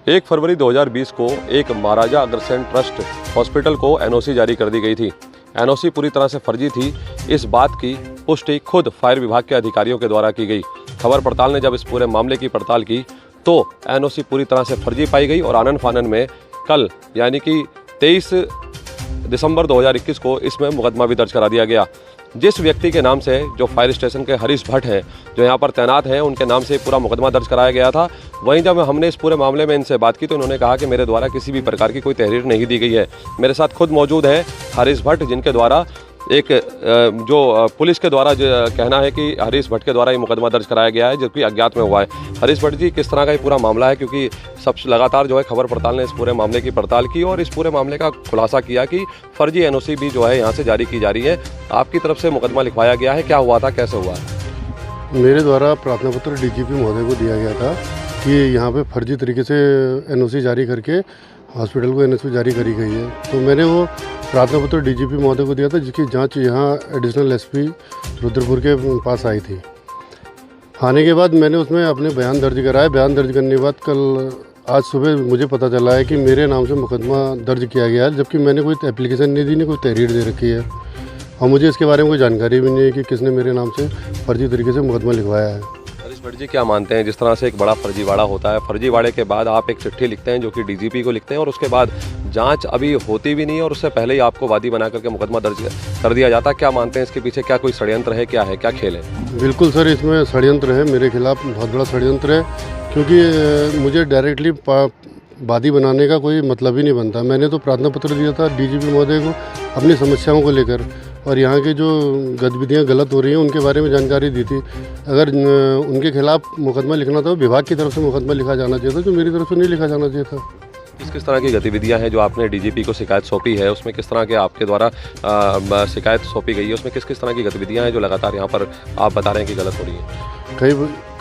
1 फरवरी 2020 को एक Maharaja Agrasen trust hospital को एनओसी जारी कर दी गई थी। एनओसी पूरी तरह से फर्जी थी, इस बात की पुष्टि खुद फायर विभाग के अधिकारियों के द्वारा की गई। खबर पड़ताल ने जब इस पूरे मामले की पड़ताल की तो एनओसी पूरी तरह से फर्जी पाई गई और आनन फानन में कल यानी कि 23 दिसंबर 2021 को इसमें मुकदमा भी दर्ज करा दिया गया। जिस व्यक्ति के नाम से, जो फायर स्टेशन के हरीश भट्ट हैं, जो यहाँ पर तैनात हैं, उनके नाम से पूरा मुकदमा दर्ज कराया गया था। वहीं जब हमने इस पूरे मामले में इनसे बात की तो इन्होंने कहा कि मेरे द्वारा किसी भी प्रकार की कोई तहरीर नहीं दी गई है। मेरे साथ खुद मौजूद हैं हरीश भट्ट, जिनके द्वारा एक जो पुलिस के द्वारा जो कहना है कि हरीश भट्ट के द्वारा ये मुकदमा दर्ज कराया गया है, जबकि अज्ञात में हुआ है। हरीश भट्ट जी, किस तरह का ये पूरा मामला है, क्योंकि सब लगातार जो है खबर पड़ताल ने इस पूरे मामले की पड़ताल की और इस पूरे मामले का खुलासा किया कि फर्जी एनओसी भी जो है यहाँ से जारी की जा रही है। आपकी तरफ से मुकदमा लिखवाया गया है, क्या हुआ था, कैसे हुआ? मेरे द्वारा प्रार्थना पत्र डीजीपी महोदय को दिया गया था कि यहाँ पे फर्जी तरीके से एनओसी जारी करके हॉस्पिटल को एनओसी जारी करी गई है। तो मैंने वो प्रार्थना पत्र डीजीपी महोदय को दिया था, जिसकी जांच यहाँ एडिशनल एसपी रुद्रपुर के पास आई थी। आने के बाद मैंने उसमें अपने बयान दर्ज कराया। बयान दर्ज करने के बाद कल आज सुबह मुझे पता चला है कि मेरे नाम से मुकदमा दर्ज किया गया है, जबकि मैंने कोई एप्लीकेशन नहीं दी, नहीं कोई तहरीर दे रखी है और मुझे इसके बारे में कोई जानकारी भी नहीं है कि किसने मेरे नाम से फर्जी तरीके से मुकदमा लिखवाया है। हरीश भट्ट जी, क्या मानते हैं, जिस तरह से एक बड़ा फर्जीवाड़ा होता है, फर्जीवाड़े के बाद आप एक चिट्ठी लिखते हैं जो कि डीजीपी को लिखते हैं और उसके बाद जांच अभी होती भी नहीं है और उससे पहले ही आपको वादी बना करके मुकदमा दर्ज कर दिया जाता है, क्या मानते हैं इसके पीछे क्या कोई षड्यंत्र है, क्या है, क्या खेल है? बिल्कुल सर, इसमें षड्यंत्र है, मेरे खिलाफ बहुत बड़ा षड्यंत्र है, क्योंकि मुझे डायरेक्टली वादी बनाने का कोई मतलब ही नहीं बनता। मैंने तो प्रार्थना पत्र दिया था डीजीपी महोदय को अपनी समस्याओं को लेकर और यहाँ की जो गतिविधियाँ गलत हो रही हैं उनके बारे में जानकारी दी थी। अगर उनके खिलाफ मुकदमा लिखना था, विभाग की तरफ से मुकदमा लिखा जाना चाहिए था, जो मेरी तरफ से नहीं लिखा जाना चाहिए था। किस तरह की गतिविधियां हैं जो आपने डीजीपी को शिकायत सौंपी है, उसमें किस तरह के आपके द्वारा शिकायत सौंपी गई है, उसमें किस किस तरह की गतिविधियां हैं जो लगातार यहाँ पर आप बता रहे हैं कि गलत हो रही हैं?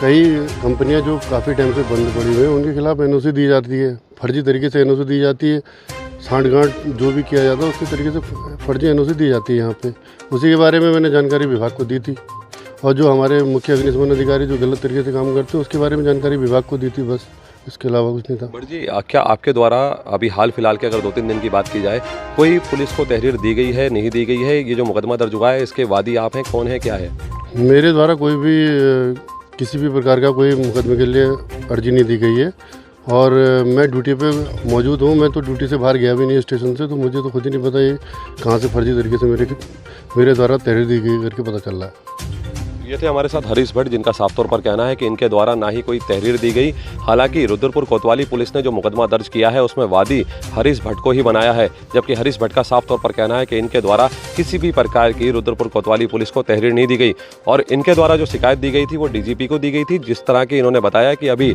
कई कंपनियां जो काफ़ी टाइम से बंद पड़ी हुई हैं उनके खिलाफ एनओसी दी जाती है, फर्जी तरीके से एनओसी दी जाती है। सांठगांठ जो भी किया जाता है उसी तरीके से फर्जी एनओसी दी जाती है यहाँ पे। उसी के बारे में मैंने जानकारी विभाग को दी थी और जो हमारे मुख्य अग्निशमन अधिकारी जो गलत तरीके से काम करते हैं उसके बारे में जानकारी विभाग को दी थी, बस इसके अलावा कुछ नहीं था। भट्ट जी, क्या आपके द्वारा अभी हाल फिलहाल के अगर 2-3 दिन की बात की जाए, कोई पुलिस को तहरीर दी गई है, नहीं दी गई है? ये जो मुकदमा दर्ज हुआ है इसके वादी आप हैं, कौन है, क्या है? मेरे द्वारा कोई भी किसी भी प्रकार का कोई मुकदमे के लिए अर्जी नहीं दी गई है और मैं ड्यूटी पे मौजूद हूँ। मैं तो ड्यूटी से बाहर गया भी नहीं स्टेशन से, तो मुझे तो खुद ही नहीं पता ये कहाँ से फर्जी तरीके से मेरे द्वारा तहरीर दी गई करके पता चल रहा है। ये थे हमारे साथ हरीश भट्ट, जिनका साफ तौर पर कहना है कि इनके द्वारा ना ही कोई तहरीर दी गई। हालांकि रुद्रपुर कोतवाली पुलिस ने जो मुकदमा दर्ज किया है उसमें वादी हरीश भट्ट को ही बनाया है, जबकि हरीश भट्ट का साफ तौर पर कहना है कि इनके द्वारा किसी भी प्रकार की रुद्रपुर कोतवाली पुलिस को तहरीर नहीं दी गई और इनके द्वारा जो शिकायत दी गई थी वो डीजीपी को दी गई थी। जिस तरह की इन्होंने बताया कि अभी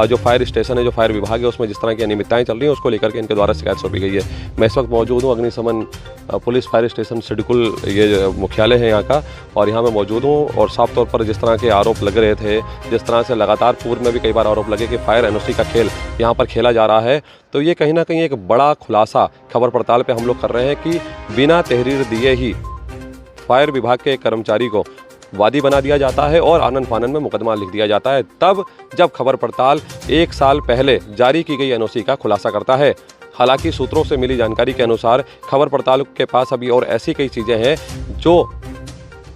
जो फायर स्टेशन है, जो फायर विभाग है, उसमें जिस तरह की अनियमितताएं चल रही हैं उसको लेकर के इनके द्वारा शिकायत सौंपी गई है। मैं इस वक्त मौजूद हूँ अग्निशमन पुलिस फायर स्टेशन सिडकुल, ये मुख्यालय है यहाँ का, और यहाँ मैं मौजूद हूँ और साफ तौर पर जिस तरह के आरोप लग रहे थे, जिस तरह से लगातार पूर्व में भी कई बार आरोप लगे कि फायर एनओसी का खेल यहाँ पर खेला जा रहा है, तो ये कहीं ना कहीं एक बड़ा खुलासा खबर पड़ताल पे हम लोग कर रहे हैं कि बिना तहरीर दिए ही फायर विभाग के कर्मचारी को वादी बना दिया जाता है और आनन फानन में मुकदमा लिख दिया जाता है, तब जब खबर पड़ताल 1 साल पहले जारी की गई एनओसी का खुलासा करता है। हालांकि सूत्रों से मिली जानकारी के अनुसार खबर पड़ताल के पास अभी और ऐसी कई चीज़ें हैं जो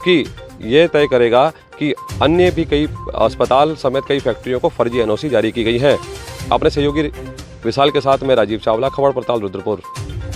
कि ये तय करेगा कि अन्य भी कई अस्पताल समेत कई फैक्ट्रियों को फर्जी एनओसी जारी की गई है। अपने सहयोगी विशाल के साथ मैं राजीव चावला, खबर पड़ताल रुद्रपुर।